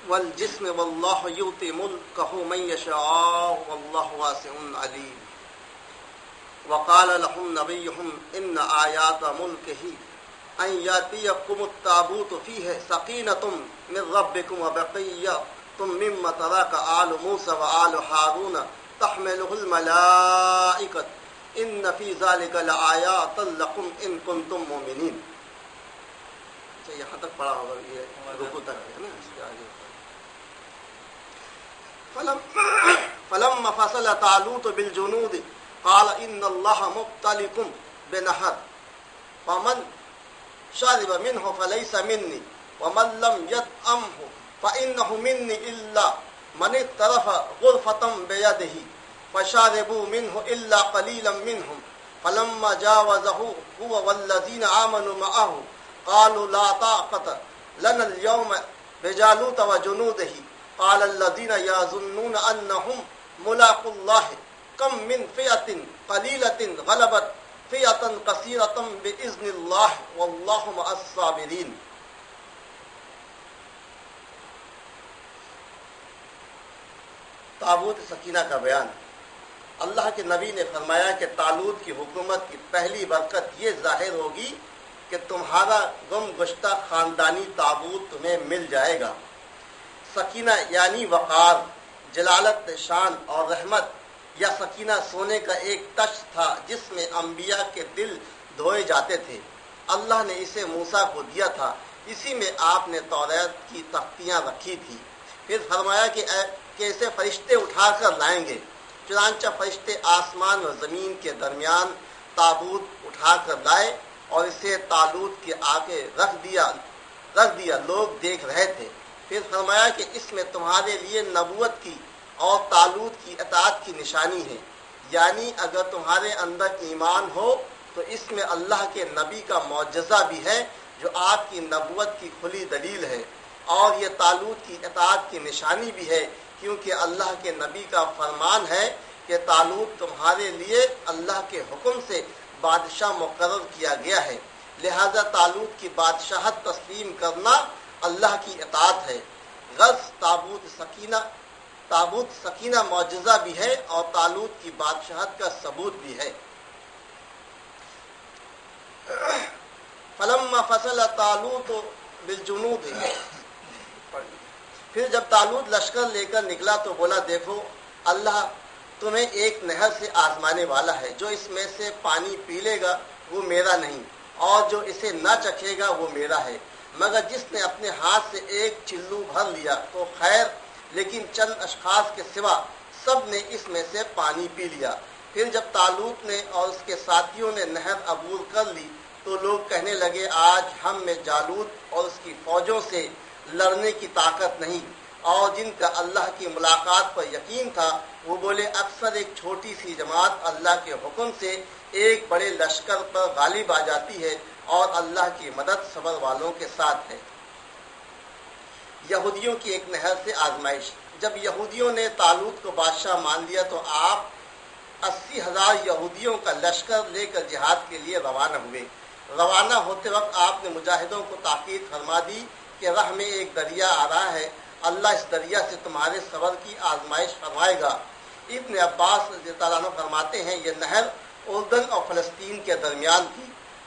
والجسم واللہ یؤتی ملکہ من یشاء واللہ واسع علیم وقال لهم نبیہم ان آیات ملکہ ان یاتیکم التابوت فیہ سکینۃ من ربکم وبقیۃ مما ترک آل موسیٰ وآل ہارون تحملہ الملائکۃ ان فی ذلک لآیات لکم ان کنتم مؤمنین. یہاں تک پڑھا ہوگا, یہ رکوع تک ہے نا. اس کے آگے فلما فصل طالوت بالجنود قال ان اللہ مبتلیکم بنہر فمن شرب منه فليس مني ومن لم يطعمه فإنه مني إلا من اغترف غرفة بيده فشربوا منه إلا قليلا منهم فلما جاوزه هو والذين آمنوا معه قالوا لا طاقة لنا اليوم بجالوت وجنوده قال الذين يظنون أنهم ملاقو الله كم من فئة قليلة غلبت فئة كثيرة بإذن الله والله مع الصابرين. تابوت سکینہ کا بیان. اللہ کے نبی نے فرمایا کہ طالوت کی حکومت کی پہلی برکت یہ ظاہر ہوگی کہ تمہارا گم گشتہ خاندانی تابوت تمہیں مل جائے گا. سکینہ یعنی وقار, جلالت شان اور رحمت. یا سکینہ سونے کا ایک تشت تھا جس میں انبیاء کے دل دھوئے جاتے تھے. اللہ نے اسے موسیٰ کو دیا تھا. اسی میں آپ نے توریت کی تختیاں رکھی تھی. پھر فرمایا کہ اسے فرشتے اٹھا کر لائیں گے. چنانچہ فرشتے آسمان و زمین کے درمیان تابوت اٹھا کر لائے اور اسے طالوت کے آگے رکھ دیا. لوگ دیکھ رہے تھے. پھر فرمایا کہ اس میں تمہارے لیے نبوت کی اور طالوت کی اطاعت کی نشانی ہے. یعنی اگر تمہارے اندر ایمان ہو تو اس میں اللہ کے نبی کا معجزہ بھی ہے جو آپ کی نبوت کی کھلی دلیل ہے, اور یہ طالوت کی اطاعت کی نشانی بھی ہے کیونکہ اللہ کے نبی کا فرمان ہے کہ طالوت تمہارے لیے اللہ کے حکم سے بادشاہ مقرر کیا گیا ہے. لہذا طالوت کی بادشاہت تسلیم کرنا اللہ کی اطاعت ہے. غرض تابوت سکینہ معجزہ بھی ہے اور طالوت کی بادشاہت کا ثبوت بھی ہے. فلما فصل طالوت بالجنود, پھر جب طالوت لشکر لے کر نکلا تو بولا دیکھو اللہ تمہیں ایک نہر سے آزمانے والا ہے. جو اس میں سے پانی پی لے گا وہ میرا نہیں, اور جو اسے نہ چکھے گا وہ میرا ہے. مگر جس نے اپنے ہاتھ سے ایک چلو بھر لیا تو خیر, لیکن چند اشخاص کے سوا سب نے اس میں سے پانی پی لیا. پھر جب طالوت نے اور اس کے ساتھیوں نے نہر عبور کر لی تو لوگ کہنے لگے آج ہم میں جالوت اور اس کی فوجوں سے لڑنے کی طاقت نہیں. اور جن کا اللہ کی ملاقات پر یقین تھا وہ بولے اکثر ایک چھوٹی سی جماعت اللہ کے حکم سے ایک بڑے لشکر پر غالب آ جاتی ہے اور اللہ کی مدد صبر والوں کے ساتھ ہے. یہودیوں کی ایک نہر سے آزمائش. جب یہودیوں نے طالوت کو بادشاہ مان لیا تو آپ 80,000 یہودیوں کا لشکر لے کر جہاد کے لیے روانہ ہوئے. روانہ ہوتے وقت آپ نے مجاہدوں کو تاکید فرما دی کہ راہ میں ایک دریا آ رہا ہے, اللہ اس دریا سے تمہارے صبر کی آزمائش فرمائے گا. ابن عباس رضی اللہ عنہ فرماتے ہیں یہ نہر اردن اور فلسطین کے درمیان تھی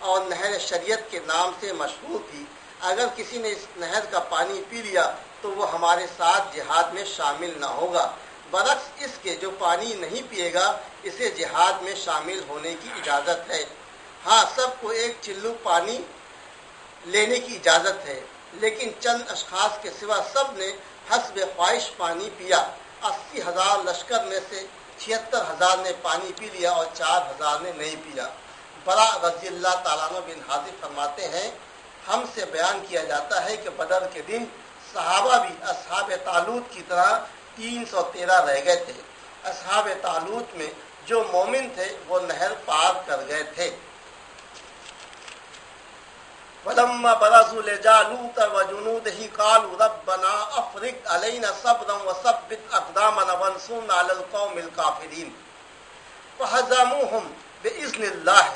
اور نہر شریعت کے نام سے مشہور تھی. اگر کسی نے اس نہر کا پانی پی لیا تو وہ ہمارے ساتھ جہاد میں شامل نہ ہوگا, برعکس اس کے جو پانی نہیں پیے گا اسے جہاد میں شامل ہونے کی اجازت ہے. ہاں سب کو ایک چلو پانی لینے کی اجازت ہے, لیکن چند اشخاص کے سوا سب نے حسب خواہش پانی پیا. 80,000 لشکر میں سے 76,000 نے پانی پی لیا اور 4,000 نے نہیں پیا. برا رضی اللہ تعالیٰ عنہ بن حازم فرماتے ہیں ہم سے بیان کیا جاتا ہے کہ بدر کے دن صحابہ بھی اصحاب طالوت کی طرح 313 رہ گئے تھے. اصحاب طالوت میں جو مومن تھے وہ نہر پار کر گئے تھے. وَلَمَّا بَرَزُوا لِجَالُوتَ وَجُنُودِهِ قَالُوا رَبَّنَا أَفْرِغْ عَلَيْنَا صَبْرًا وَثَبِّتْ أَقْدَامَنَا وَانصُرْنَا عَلَى الْقَوْمِ الْكَافِرِينَ فَهَزَمُوهُمْ بِإِذْنِ اللَّهِ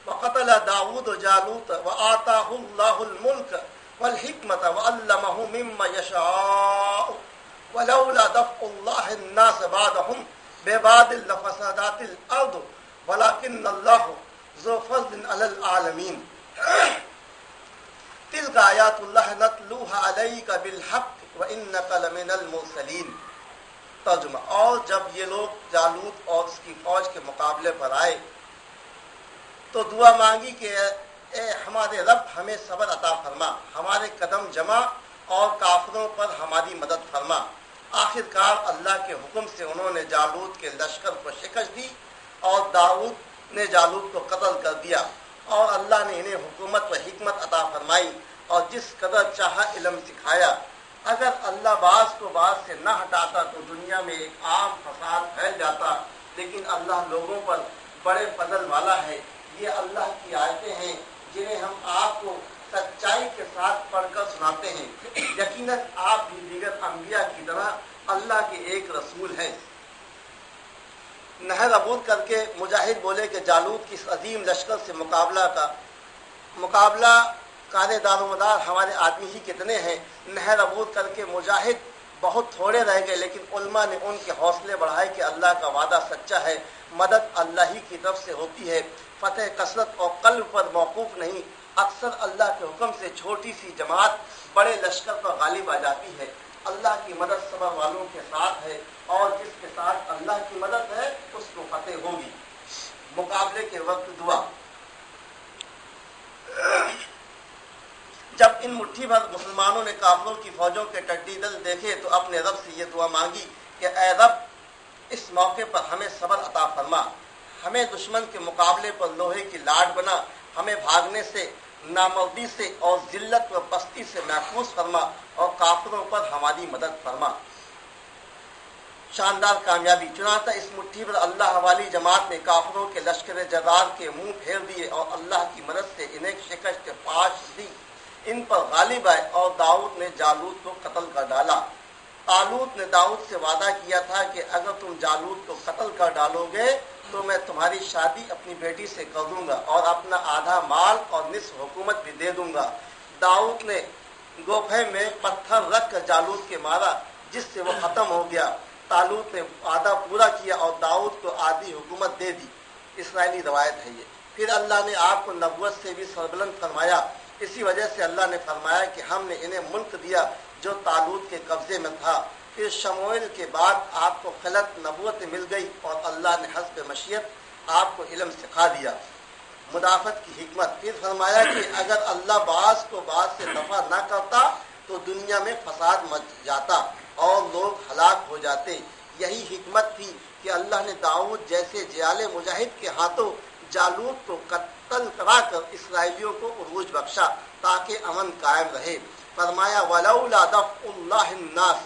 وَقَتَلَ دَاوُودُ جَالُوتَ وَآتَاهُ اللَّهُ الْمُلْكَ والحکمت وعلمہ مما یشاء ولولا دفع اللہ الناس بعضهم ببعض لفسدت الارض ولکن اللہ ذو فضل علی العالمین تلک آیات اللہ نتلوها علیک بالحق وانک لمن المرسلین۔ ترجمہ: اور جب یہ لوگ جالوت اور اس کی فوج کے مقابلے پر آئے تو دعا مانگی کہ اے ہمارے رب ہمیں صبر عطا فرما، ہمارے قدم جمع اور کافروں پر ہماری مدد فرما۔ آخر کار اللہ کے حکم سے انہوں نے جالوت کے لشکر کو شکست دی اور داؤد نے جالوت کو قتل کر دیا، اور اللہ نے انہیں حکومت و حکمت عطا فرمائی اور جس قدر چاہا علم سکھایا۔ اگر اللہ بعض کو بعض سے نہ ہٹاتا تو دنیا میں ایک عام فساد پھیل جاتا، لیکن اللہ لوگوں پر بڑے فضل والا ہے۔ یہ اللہ کی آیتیں ہیں جنہیں ہم آپ کو سچائی کے ساتھ پڑھ کر سناتے ہیں۔ یقیناً آپ بھی دیگر انبیاء کی طرح اللہ کے ایک رسول ہیں۔ نہر عبور کر کے مجاہد بولے کہ جالوت کی اس عظیم لشکر سے مقابلہ کارے دار و مدار ہمارے آدمی ہی کتنے ہیں۔ نہر عبور کر کے مجاہد بہت تھوڑے رہ گئے، لیکن علماء نے ان کے حوصلے بڑھائے کہ اللہ کا وعدہ سچا ہے، مدد اللہ ہی کی طرف سے ہوتی ہے، فتح کثرت اور قلب پر موقوف نہیں، اکثر اللہ کے حکم سے چھوٹی سی جماعت بڑے لشکر پر غالب آ جاتی ہے۔ اللہ کی مدد صبر والوں کے ساتھ ہے، اور جس کے ساتھ اللہ کی مدد ہے اس کو فتح ہوگی۔ مقابلے کے وقت دعا: جب ان مٹھی بھر مسلمانوں نے کافروں کی فوجوں کے ٹڈی دل دیکھے تو اپنے رب سے یہ دعا مانگی کہ اے رب، اس موقع پر ہمیں صبر عطا فرما، ہمیں دشمن کے مقابلے پر لوہے کی لاٹ بنا، ہمیں بھاگنے سے، نامردی سے اور ذلت و پستی سے محفوظ فرما، اور کافروں پر ہماری مدد فرما۔ شاندار کامیابی۔ چنانچہ اس مٹھی پر اللہ والی جماعت نے کافروں کے لشکر جرار کے منہ پھیر دیے اور اللہ کی مدد سے انہیں شکست پاش دی، ان پر غالب آئے اور داؤد نے جالوت کو قتل کر ڈالا۔ طالوت نے داؤد سے وعدہ کیا تھا کہ اگر تم جالوت کو قتل کر ڈالو گے تو میں تمہاری شادی اپنی بیٹی سے کر دوں گا اور اپنا آدھا مال اور نصف حکومت بھی دے دوں گا۔ داؤد نے گوفے میں پتھر رکھ کر جالوت کے مارا، جس سے وہ ختم ہو گیا۔ طالوت نے وعدہ پورا کیا اور داؤد کو آدھی حکومت دے دی۔ اسرائیلی روایت ہے یہ۔ پھر اللہ نے آپ کو نبوت سے بھی سربلند فرمایا۔ اسی وجہ سے اللہ نے فرمایا کہ ہم نے انہیں ملک دیا جو طالوت کے قبضے میں تھا۔ پھر شموئیل کے بعد آپ کو خلعت نبوت مل گئی اور اللہ نے حسب مشیت آپ کو علم سکھا دیا۔ مدافعت کی حکمت۔ پھر فرمایا کہ اگر اللہ بعض کو بعض سے دفع نہ کرتا تو دنیا میں فساد مچ جاتا اور لوگ ہلاک ہو جاتے۔ یہی حکمت تھی کہ اللہ نے داؤد جیسے جیال مجاہد کے ہاتھوں جالوت کو قتل کرا کر اسرائیلیوں کو عروج بخشا تاکہ امن قائم رہے۔ فرمایا ولولا دفع اللہ الناس،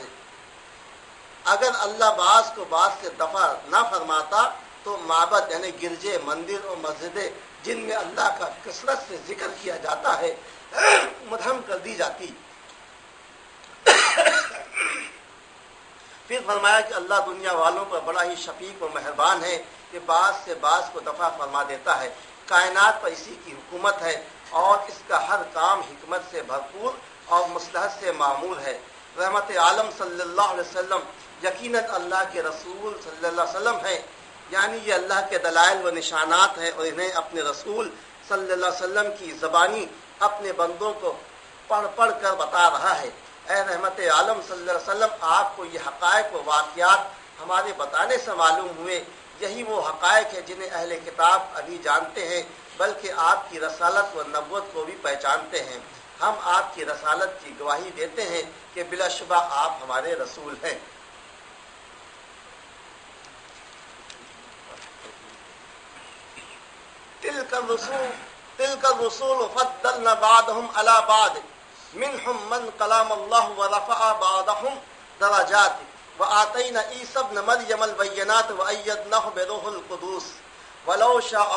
اگر اللہ بعض کو بعض سے دفع نہ فرماتا تو معبد یعنی گرجے، مندر اور مسجدیں جن میں اللہ کا کثرت سے ذکر کیا جاتا ہے مدھم کر دی جاتی۔ پھر فرمایا کہ اللہ دنیا والوں پر بڑا ہی شفیق و مہربان ہے کہ بعض سے بعض کو دفع فرما دیتا ہے۔ کائنات پر اسی کی حکومت ہے اور اس کا ہر کام حکمت سے بھرپور اور مصلحت سے معمول ہے۔ رحمت عالم صلی اللہ علیہ وسلم یقیناً اللہ کے رسول صلی اللہ علیہ وسلم ہیں، یعنی یہ اللہ کے دلائل و نشانات ہیں اور انہیں اپنے رسول صلی اللہ علیہ وسلم کی زبانی اپنے بندوں کو پڑھ پڑھ کر بتا رہا ہے۔ اے رحمت عالم صلی اللہ علیہ وسلم، آپ کو یہ حقائق و واقعات ہمارے بتانے سے معلوم ہوئے، یہی وہ حقائق ہے جنہیں اہل کتاب ابھی جانتے ہیں، بلکہ آپ کی رسالت و نبوت کو بھی پہچانتے ہیں۔ ہم آپ کی رسالت کی گواہی دیتے ہیں کہ بلا شبہ آپ ہمارے رسول ہیں۔ تلک الرسول فضلنا بعضهم على بعض منهم من کلام اللہ ورفع بعضهم درجات وآتینا عیسی ابن مریم البینات وأیدناه بروح القدس ولو شاء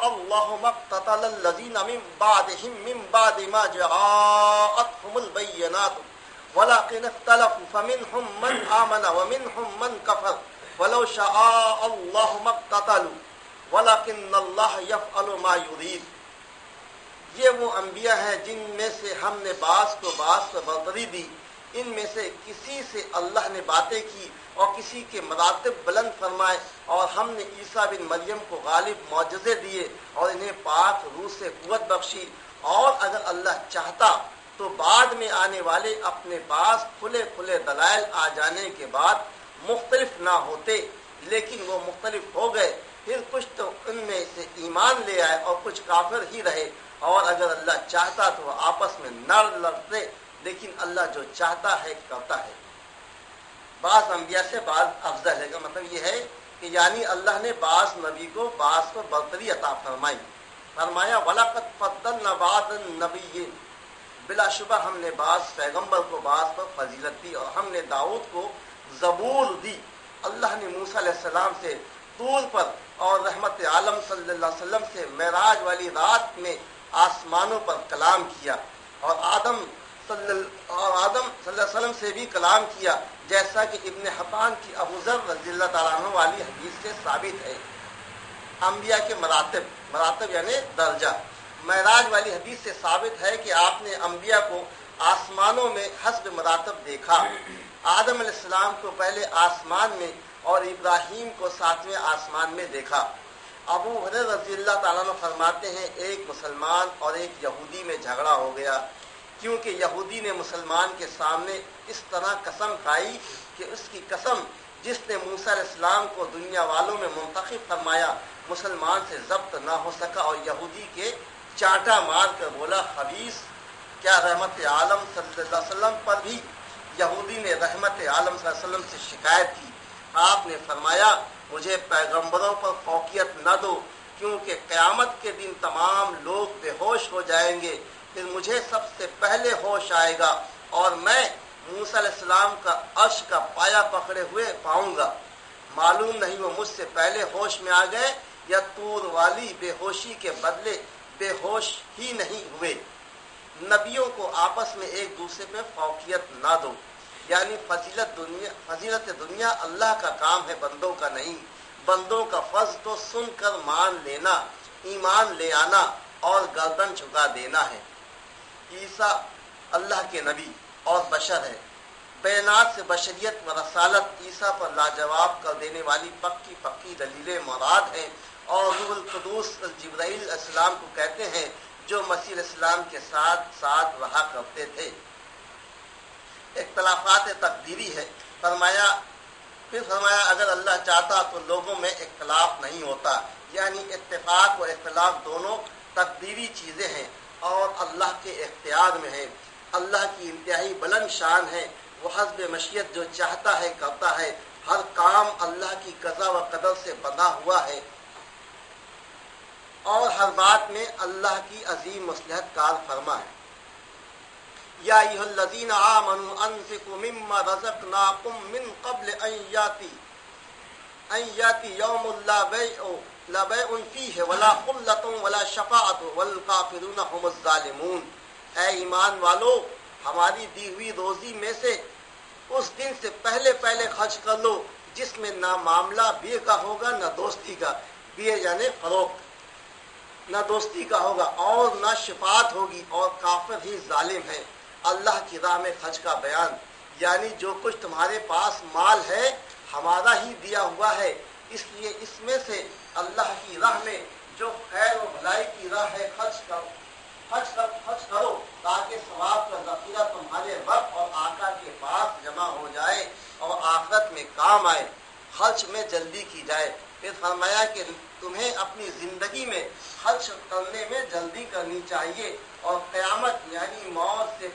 الله ما اقتتل الذین من بعدهم من بعد ما جاءتهم البینات ولكن اختلفوا فمنهم من آمن ومنهم من كفر ولو شاء الله ما اقتتلوا ولكن اللہ یفعل ما یرید۔ یہ وہ انبیاء ہیں جن میں سے ہم نے بعض کو بعض پر برتری دی، ان میں سے کسی سے اللہ نے باتیں کی اور کسی کے مراتب بلند فرمائے، اور ہم نے عیسیٰ بن مریم کو غالب معجزے دیے اور انہیں پاک روح سے قوت بخشی، اور اگر اللہ چاہتا تو بعد میں آنے والے اپنے پاس کھلے کھلے دلائل آ جانے کے بعد مختلف نہ ہوتے، لیکن وہ مختلف ہو گئے، پھر کچھ تو ان میں سے ایمان لے آئے اور کچھ کافر ہی رہے، اور اگر اللہ چاہتا تو وہ آپس میں نہ لڑتے، لیکن اللہ جو چاہتا ہے کرتا ہے۔ بعض انبیاء سے بعض افضل ہے کا مطلب یہ ہے کہ یعنی اللہ نے بعض نبی کو بعض پر برتری عطا فرمائی۔ فرمایا وَلَقَدْ فَضَّلْنَا بَعْضَ النَّبِيِّينَ، بلا شبہ ہم نے بعض پیغمبر کو بعض پر فضیلت دی، اور ہم نے داؤد کو زبور دی۔ اللہ نے موسیٰ علیہ السلام سے طور پر اور رحمت عالم صلی اللہ علیہ وسلم سے معراج والی رات میں آسمانوں پر کلام کیا، اور آدم صلی اللہ علیہ وسلم سے بھی کلام کیا، جیسا کہ ابن حبان کی ابو ذر رضی اللہ تعالیٰ عنہ والی حدیث سے ثابت ہے۔ انبیاء کے مراتب یعنی درجہ، معراج والی حدیث سے ثابت ہے کہ آپ نے انبیاء کو آسمانوں میں حسب مراتب دیکھا۔ آدم علیہ السلام کو پہلے آسمان میں اور ابراہیم کو 7ویں آسمان میں دیکھا۔ ابو ہریرہ رضی اللہ تعالیٰ عنہ فرماتے ہیں ایک مسلمان اور ایک یہودی میں جھگڑا ہو گیا، کیونکہ یہودی نے مسلمان کے سامنے اس طرح قسم کھائی کہ اس کی قسم جس نے موسیٰ علیہ السلام کو دنیا والوں میں منتخب فرمایا مسلمان سے ضبط نہ ہو سکا، اور یہودی کے چاٹا مار کر بولا خبیث۔ کیا رحمت عالم صلی اللہ علیہ وسلم پر بھی یہودی نے رحمت عالم صلی اللہ علیہ وسلم سے شکایت کی؟ آپ نے فرمایا مجھے پیغمبروں پر فوقیت نہ دو، کیونکہ قیامت کے دن تمام لوگ بے ہوش ہو جائیں گے، پھر مجھے سب سے پہلے ہوش آئے گا، اور میں موسیٰ علیہ السلام کا عرش کا پایا پکڑے ہوئے پاؤں گا۔ معلوم نہیں وہ مجھ سے پہلے ہوش میں آ گئے یا طور والی بے ہوشی کے بدلے بے ہوش ہی نہیں ہوئے۔ نبیوں کو آپس میں ایک دوسرے پہ فوقیت نہ دو، یعنی فضیلت دنیا اللہ کا کام ہے، بندوں کا نہیں۔ بندوں کا فرض تو سن کر مان لینا، ایمان لے آنا اور گردن جھکا دینا ہے۔ عیسیٰ اللہ کے نبی اور بشر ہے، بیانات سے بشریت و رسالت عیسیٰ پر لاجواب کر دینے والی پکی دلیلیں مراد ہیں، اور روح القدس جبرائیل علیہ السلام کو کہتے ہیں جو مسیح علیہ السلام کے ساتھ رہا کرتے تھے۔ اختلافات تقدیری ہے۔ پھر فرمایا اگر اللہ چاہتا تو لوگوں میں اختلاف نہیں ہوتا، یعنی اتفاق اور اختلاف دونوں تقدیری چیزیں ہیں اور اللہ کے اختیار میں ہیں۔ اللہ کی انتہائی بلند شان ہے، وہ حسب مشیت جو چاہتا ہے کرتا ہے، ہر کام اللہ کی قضا و قدر سے بندھا ہوا ہے، اور ہر بات میں اللہ کی عظیم مصلحت کار فرما ہے۔ یا ایھا الذین آمنوا انفقوا مما رزقناکم من قبل ان یاتی یوم لا بیع فیہ ولا خلۃ ولا شفاعۃ والکافرون هم الظالمون۔ اے ایمان والو، ہماری دی ہوئی روزی میں سے اس دن سے پہلے خرچ کر لو جس میں نہ معاملہ بیع کا ہوگا نہ دوستی کا، بیع یعنی فروخت، نہ دوستی کا ہوگا اور نہ شفاعت ہوگی، اور کافر ہی ظالم ہے۔ اللہ کی راہ میں خرچ کا بیان، یعنی جو کچھ تمہارے پاس مال ہے ہمارا ہی دیا ہوا ہے، اس لیے اس میں سے اللہ کی راہ میں جو خیر و بھلائی کی راہ ہے خرچ کرو تاکہ ثواب کا ذخیرہ تمہارے رب اور آقا کے پاس جمع ہو جائے اور آخرت میں کام آئے۔ خرچ میں جلدی کی جائے۔ پھر فرمایا کہ تمہیں اپنی زندگی میں خرچ کرنے میں جلدی کرنی چاہیے، اور قیامت یعنی موت سے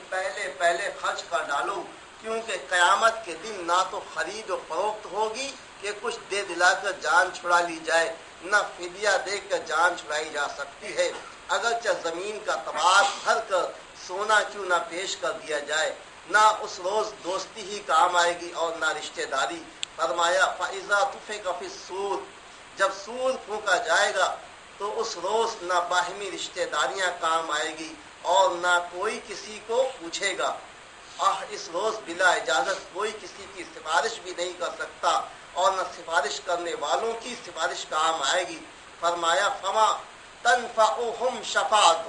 پہلے خرچ کر ڈالو، کیونکہ قیامت کے دن نہ تو خرید و فروخت ہوگی کہ کچھ دے دلا کر جان چھڑا لی جائے، نہ فدیہ دے کر جان چھڑائی جا سکتی ہے، اگرچہ زمین کا تباد بھر کر سونا کیوں نہ پیش کر دیا جائے، نہ اس روز دوستی ہی کام آئے گی اور نہ رشتہ داری۔ فرمایا فَإِذَا نُفِخَ فِي الصُّورِ، جب سور پھونکا جائے گا تو اس روز نہ باہمی رشتہ داریاں کام آئے گی اور نہ کوئی کسی کو پوچھے گا۔ اس روز بلا اجازت کوئی کسی کی سفارش بھی نہیں کر سکتا، اور نہ سفارش کرنے والوں کی سفارش کام آئے گی۔ فرمایا فما تنفعهم شفاعت،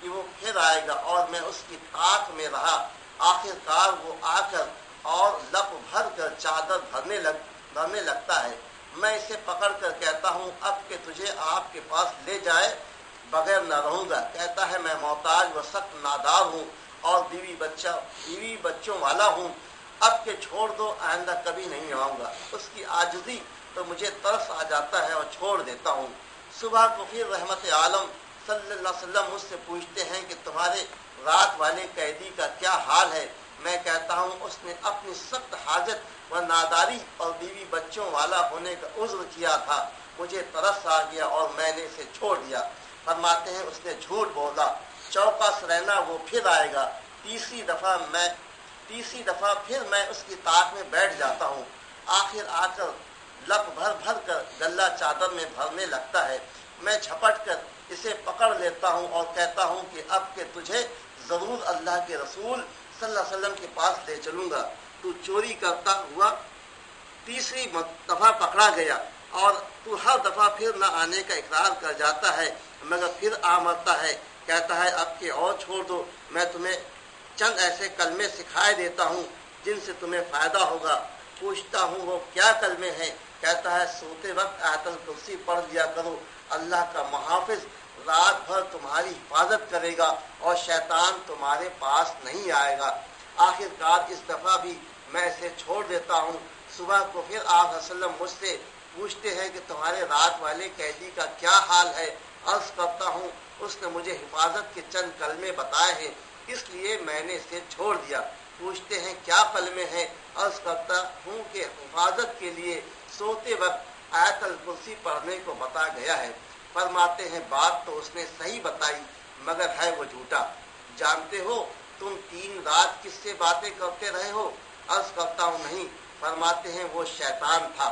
کہ وہ پھر آئے گا اور میں اس کی طاق میں رہا. آخر کار وہ آ کر اور لپ بھر کر چادر بھرنے لگتا ہے. میں اسے پکڑ کر کہتا ہوں اب کہ تجھے آپ کے پاس لے جائے بغیر نہ رہوں گا. کہتا ہے میں محتاج و سخت نادار ہوں اور بیوی بچوں والا ہوں. اب کہ چھوڑ دو، آئندہ کبھی نہیں آؤں گا. اس کی عاجزی تو مجھے ترس آ جاتا ہے اور چھوڑ دیتا ہوں. صبح کو پھر رحمت عالم صلی اللہ علیہ وسلم مجھ سے پوچھتے ہیں کہ تمہارے رات والے قیدی کا کیا حال ہے. میں کہتا ہوں اس نے اپنی سخت حاجت و ناداری اور بیوی بچوں والا ہونے کا عذر کیا تھا. مجھے ترس آ گیا اور میں نے اسے چھوڑ دیا. فرماتے ہیں اس نے جھوٹ بولا. چوکس رہنا وہ پھر آئے گا. تیسری دفعہ پھر میں اس کی طاق میں بیٹھ جاتا ہوں. آخر آ کر لپ بھر کر گلہ چادر میں بھرنے لگتا ہے. میں جھپٹ کر اسے پکڑ لیتا ہوں اور کہتا ہوں کہ اب کہ تجھے ضرور اللہ کے رسول صلی اللہ علیہ وسلم کے پاس لے چلوں گا. تو چوری کرتا ہوا تیسری دفعہ پکڑا گیا اور تو ہر دفعہ پھر نہ آنے کا اقرار کر جاتا ہے مگر پھر آ مرتا ہے. کہتا ہے اب کہ اور چھوڑ دو، میں تمہیں چند ایسے کلمے سکھائے دیتا ہوں جن سے تمہیں فائدہ ہوگا. پوچھتا ہوں وہ کیا کلمے ہیں. کہتا ہے سوتے وقت آیت الکرسی پڑھ لیا کرو. اللہ کا محافظ رات بھر تمہاری حفاظت کرے گا اور شیطان تمہارے پاس نہیں آئے گا. آخر کار اس دفعہ بھی میں اسے چھوڑ دیتا ہوں. صبح کو پھر آپ وسلم مجھ سے پوچھتے ہیں کہ تمہارے رات والے قیدی کا کیا حال ہے. عرض کرتا ہوں اس نے مجھے حفاظت کے چند کلمے بتائے ہیں اس لیے میں نے اسے چھوڑ دیا. پوچھتے ہیں کیا کلمے ہیں. عرض کرتا ہوں کہ حفاظت کے لیے سوتے وقت آیت الکرسی پڑھنے کو بتا گیا ہے. فرماتے ہیں بات تو اس نے صحیح بتائی مگر ہے وہ جھوٹا. جانتے ہو تم 3 رات کس سے باتیں کرتے رہے ہو. عرض کرتا ہوں نہیں. فرماتے ہیں وہ شیطان تھا.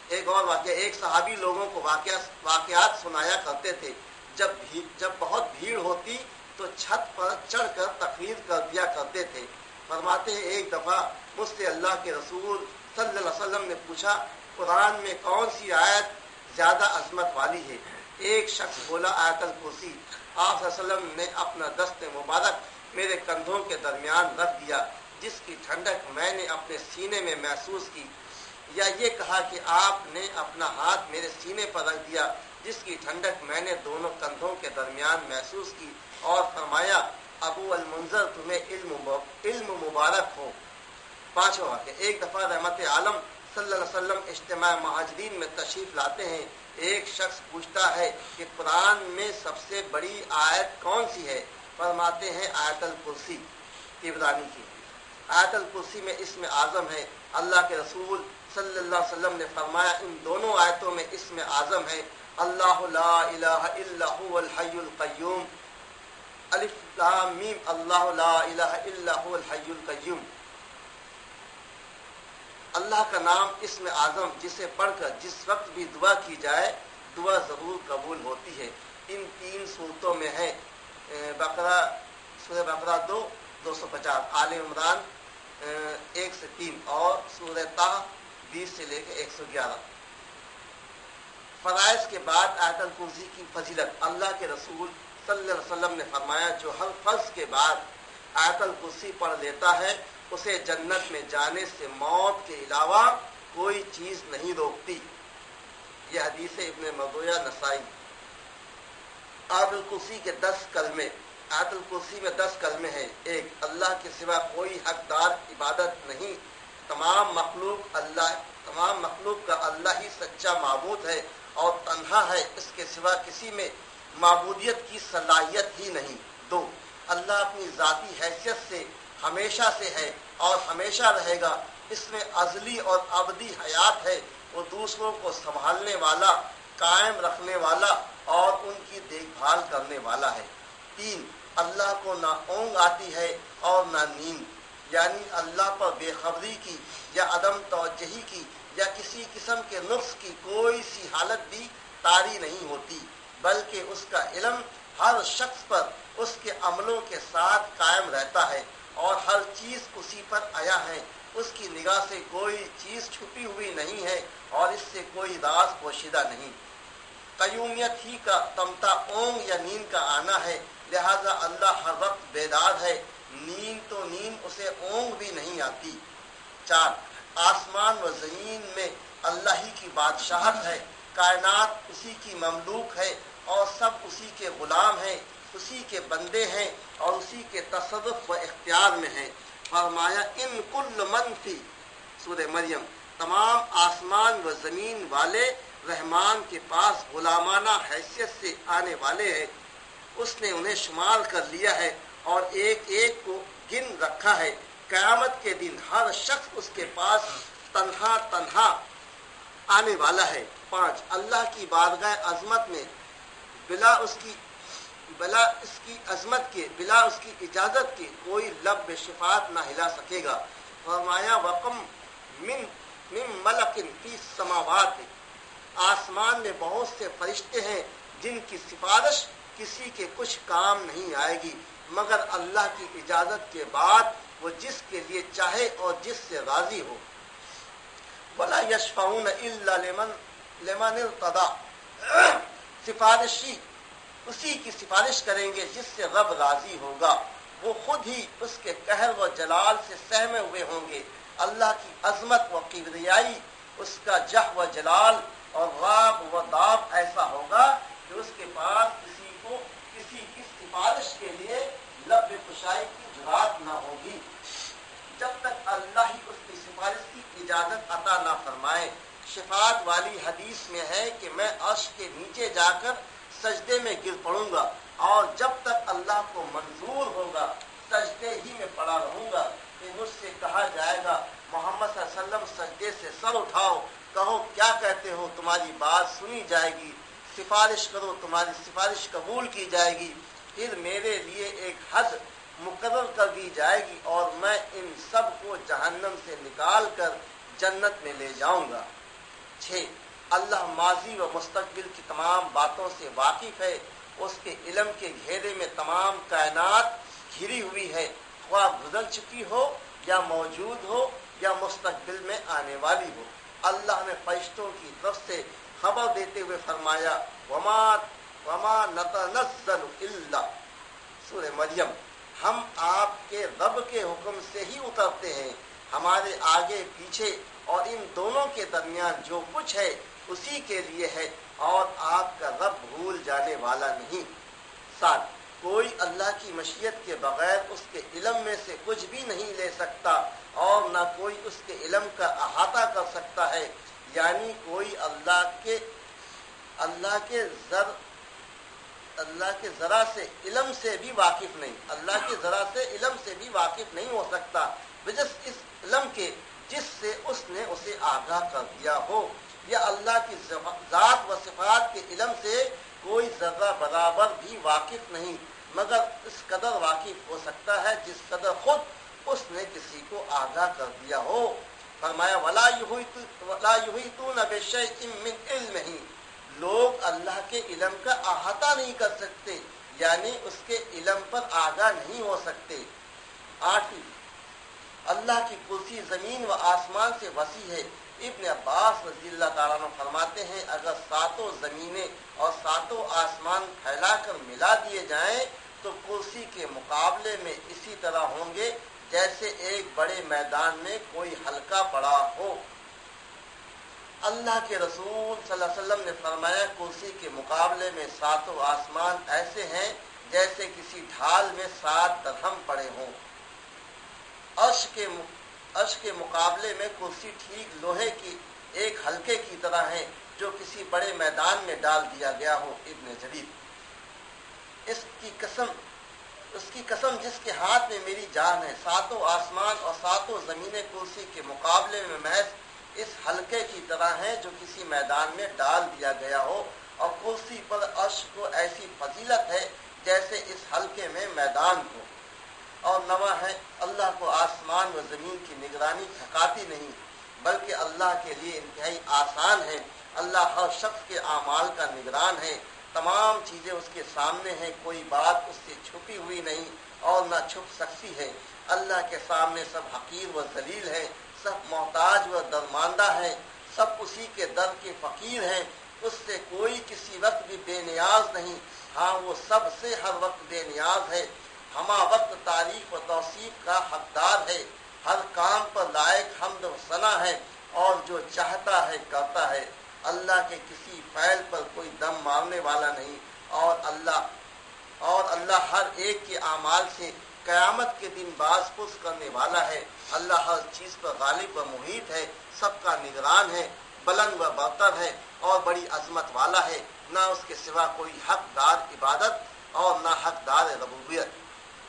ایک اور واقعہ، ایک صحابی لوگوں کو واقعات سنایا کرتے تھے. جب بہت بھیڑ ہوتی تو چھت پر چڑھ کر تقریر کر دیا کرتے تھے. فرماتے ہیں ایک دفعہ مجھ سے اللہ کے رسول صلی اللہ علیہ وسلم نے پوچھا قرآن میں کون سی آیت زیادہ عظمت والی ہے. ایک شخص بولا آیت الکرسی. آپ صلی اللہ علیہ وسلم نے اپنا دست مبارک میرے کندھوں کے درمیان رکھ دیا جس کی ٹھنڈک میں نے اپنے سینے میں محسوس کی. یا یہ کہا کہ آپ نے اپنا ہاتھ میرے سینے پر رکھ دیا جس کی ٹھنڈک میں نے دونوں کندھوں کے درمیان محسوس کی اور فرمایا ابو المنذر تمہیں علم مبارک ہو. 5واں واقعہ، ایک دفعہ رحمت عالم صلی اللہ علیہ وسلم اجتماع مہاجرین میں تشریف لاتے ہیں. ایک شخص پوچھتا ہے کہ قرآن میں سب سے بڑی آیت کون سی ہے. فرماتے ہیں آیت الکرسی عبرانی کی. آیت الکرسی میں اسم اعظم ہے. اللہ کے رسول صلی اللہ علیہ وسلم نے فرمایا ان دونوں آیتوں میں اسم اعظم ہے اللہ لا الہ الا هو الحی القیوم. الف لام میم اللہ لا الہ الا هو الحی القیوم. اللہ کا نام اسم اعظم جسے پڑھ کر جس وقت بھی دعا کی جائے دعا ضرور قبول ہوتی ہے. ان 3 صورتوں میں ہے سورہ بقرہ 250، آل عمران 1 سے 3 اور سورہ طه 20 سے لے کے 111. فرائض کے بعد آیت الکرسی کی فضیلت. اللہ کے رسول صلی اللہ علیہ وسلم نے فرمایا جو ہر فرض کے بعد آیت الکرسی پڑھ لیتا ہے اسے جنت میں جانے سے موت کے علاوہ کوئی چیز نہیں روکتی. یہ حدیث ابن مردویہ نسائی. آیت الکرسی کے 10 کلمے. آیت الکرسی میں 10 کلمے ہیں. 1 اللہ کے سوا کوئی حقدار عبادت نہیں. تمام مخلوق کا اللہ ہی سچا معبود ہے اور تنہا ہے. اس کے سوا کسی میں معبودیت کی صلاحیت ہی نہیں. 2 اللہ اپنی ذاتی حیثیت سے ہمیشہ سے ہے اور ہمیشہ رہے گا. اس میں ازلی اور ابدی حیات ہے. وہ دوسروں کو سنبھالنے والا، قائم رکھنے والا اور ان کی دیکھ بھال کرنے والا ہے. 3 اللہ کو نہ اونگ آتی ہے اور نہ نیند، یعنی اللہ پر بے خبری کی یا عدم توجہی کی یا کسی قسم کے نقص کی کوئی سی حالت بھی طاری نہیں ہوتی، بلکہ اس کا علم ہر شخص پر اس کے عملوں کے ساتھ قائم رہتا ہے اور ہر چیز اسی پر آیا ہے. اس کی نگاہ سے کوئی چیز چھپی ہوئی نہیں ہے اور اس سے کوئی راز پوشیدہ نہیں. قیومیت ہی کا تمتا اونگ یا نیند کا آنا ہے، لہذا اللہ ہر وقت بیدار ہے، نیند تو نیند اسے اونگ بھی نہیں آتی۔ 4 آسمان و زمین میں اللہ ہی کی بادشاہت ہے، کائنات اسی کی مملوک ہے اور سب اسی کے غلام ہیں، اسی کے بندے ہیں اور اسی کے تصرف و اختیار میں ہیں۔ فرمایا ان کل من فی سورہ مریم، تمام آسمان و زمین والے رحمان کے پاس غلامانہ حیثیت سے آنے والے ہیں، اس نے انہیں شمار کر لیا ہے اور ایک ایک کو گن رکھا ہے۔ قیامت کے دن ہر شخص اس کے پاس تنہا تنہا آنے والا ہے۔ 5 اللہ کی بارگاہ عظمت میں بلا اس کی عظمت کے، بلا اس کی اجازت کے کوئی لب شفاعت نہ ہلا سکے گا۔ فرمایا وقم من ملک فی السماوات، آسمان میں بہت سے فرشتے ہیں جن کی سفارش کسی کے کچھ کام نہیں آئے گی مگر اللہ کی اجازت کے بعد، وہ جس کے لیے چاہے اور جس سے راضی ہو۔ وَلَا يَشْفَعُونَ إِلَّا لِمَنِ ارْتَضَىٰ، سفارشی اسی کی سفارش کریں گے جس سے رب راضی ہوگا، وہ خود ہی اس کے قہر و جلال سے سہمے ہوئے ہوں گے۔ اللہ کی عظمت و کبریائی، اس کا جہ و جلال اور غاب و داب ایسا ہوگا کہ اس کے پاس کسی کی سفارش کے لیے لب کشائی کی جرات نہ ہوگی جب تک اللہ ہی اس کی سفارش کی اجازت عطا نہ فرمائے۔ شفاعت والی حدیث میں ہے کہ میں عرش کے نیچے جا کر سجدے میں گر پڑوں گا اور جب تک اللہ کو منظور ہوگا سجدے ہی میں پڑا رہوں گا۔ کہ مجھ سے کہا جائے گا محمد صلی اللہ علیہ وسلم سجدے سے سر اٹھاؤ، کہو کیا کہتے ہو، تمہاری بات سنی جائے گی، سفارش کرو تمہاری سفارش قبول کی جائے گی۔ پھر میرے لیے ایک حد مقرر کر دی جائے گی اور میں ان سب کو جہنم سے نکال کر جنت میں لے جاؤں گا۔ 6 اللہ ماضی و مستقبل کی تمام باتوں سے واقف ہے، اس کے علم کے گھیرے میں تمام کائنات گھری ہوئی ہے، خواہ گزر چکی ہو یا موجود ہو یا مستقبل میں آنے والی ہو۔ اللہ نے فرشتوں کی طرف سے خبر دیتے ہوئے فرمایا وما نتنزل الا، سورہ مریم، ہم آپ کے رب کے حکم سے ہی اترتے ہیں، ہمارے آگے پیچھے اور ان دونوں کے درمیان جو کچھ ہے اسی کے لیے ہے اور آپ کا رب بھول جانے والا نہیں۔ 7 کوئی اللہ کی مشیت کے بغیر اس کے علم میں سے کچھ بھی نہیں لے سکتا اور نہ کوئی اس کے علم کا احاطہ کر سکتا ہے، یعنی کوئی اللہ کے ذرا سے علم سے بھی واقف نہیں، اللہ کے ذرا سے علم سے بھی واقف نہیں ہو سکتا بجز اس علم کے جس سے اس نے اسے آگاہ کر دیا ہو، یا اللہ کی ذات و صفات کے علم سے کوئی ذرہ برابر بھی واقف نہیں مگر اس قدر واقف ہو سکتا ہے جس قدر خود اس نے کسی کو آگاہ کر دیا ہو۔ فرمایا وَلَا يُحِيطُونَ بِشَيْءٍ مِّنْ عِلْمِهِ، لوگ اللہ کے علم کا احاطہ نہیں کر سکتے، یعنی اس کے علم پر آگاہ نہیں ہو سکتے۔ 8 اللہ کی کرسی زمین و آسمان سے وسیع ہے۔ ابن عباس رضی اللہ تعالیٰ عنہ فرماتے ہیں اگر 7 زمینیں اور 7 آسمان پھیلا کر ملا دیے جائیں تو کرسی کے مقابلے میں اسی طرح ہوں گے جیسے ایک بڑے میدان میں کوئی حلقہ پڑا ہو۔ اللہ کے رسول صلی اللہ علیہ وسلم نے فرمایا کرسی کے مقابلے میں 7 آسمان ایسے ہیں جیسے کسی ڈھال میں 7 درہم پڑے ہوں۔ عرش کے مقابلے میں کرسی ٹھیک لوہے کی ایک حلقے کی طرح ہے جو کسی بڑے میدان میں ڈال دیا گیا ہو۔ ابن جریر اس کی قسم جس کے ہاتھ میں میری جان ہے، 7 آسمان اور 7 زمینیں کرسی کے مقابلے میں محض اس حلقے کی طرح ہیں جو کسی میدان میں ڈال دیا گیا ہو، اور کرسی پر عرش کو ایسی فضیلت ہے جیسے اس حلقے میں میدان کو۔ اور نواں ہے اللہ کو آسمان و زمین کی نگرانی تھکاتی نہیں بلکہ اللہ کے لیے انتہائی آسان ہے۔ اللہ ہر شخص کے اعمال کا نگران ہے، تمام چیزیں اس کے سامنے ہیں، کوئی بات اس سے چھپی ہوئی نہیں اور نہ چھپ سکتی ہے۔ اللہ کے سامنے سب حقیر و ذلیل ہیں، سب محتاج و درماندہ ہیں، سب اسی کے در کے فقیر ہیں۔ اس سے کوئی کسی وقت بھی بے نیاز نہیں، ہاں وہ سب سے ہر وقت بے نیاز ہے، ہما وقت تعریف و توصیف کا حقدار ہے، ہر کام پر لائق حمد و ثنا ہے، اور جو چاہتا ہے کرتا ہے۔ اللہ کے کسی فعل پر کوئی دم مارنے والا نہیں، اور اللہ ہر ایک کے اعمال سے قیامت کے دن باز پرس کرنے والا ہے۔ اللہ ہر چیز پر غالب و محیط ہے، سب کا نگران ہے، بلند و برتر ہے اور بڑی عظمت والا ہے، نہ اس کے سوا کوئی حقدار عبادت اور نہ حقدار ربوبیت۔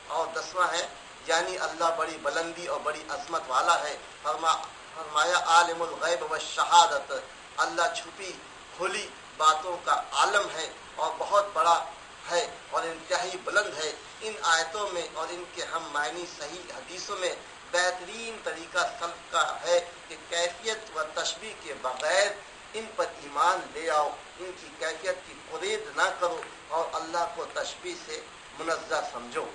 اور 10واں ہے یعنی اللہ بڑی بلندی اور بڑی عظمت والا ہے۔ فرمایا عالم الغیب والشہادت، اللہ چھپی کھلی باتوں کا عالم ہے اور بہت بڑا ہے اور انتہائی بلند ہے۔ ان آیتوں میں اور ان کے ہم معنی صحیح حدیثوں میں بہترین طریقہ سلف کا ہے کہ کیفیت و تشبیہ کے بغیر ان پر ایمان لے آؤ، ان کی کیفیت کی قرید نہ کرو اور اللہ کو تشبیہ سے منزہ سمجھو۔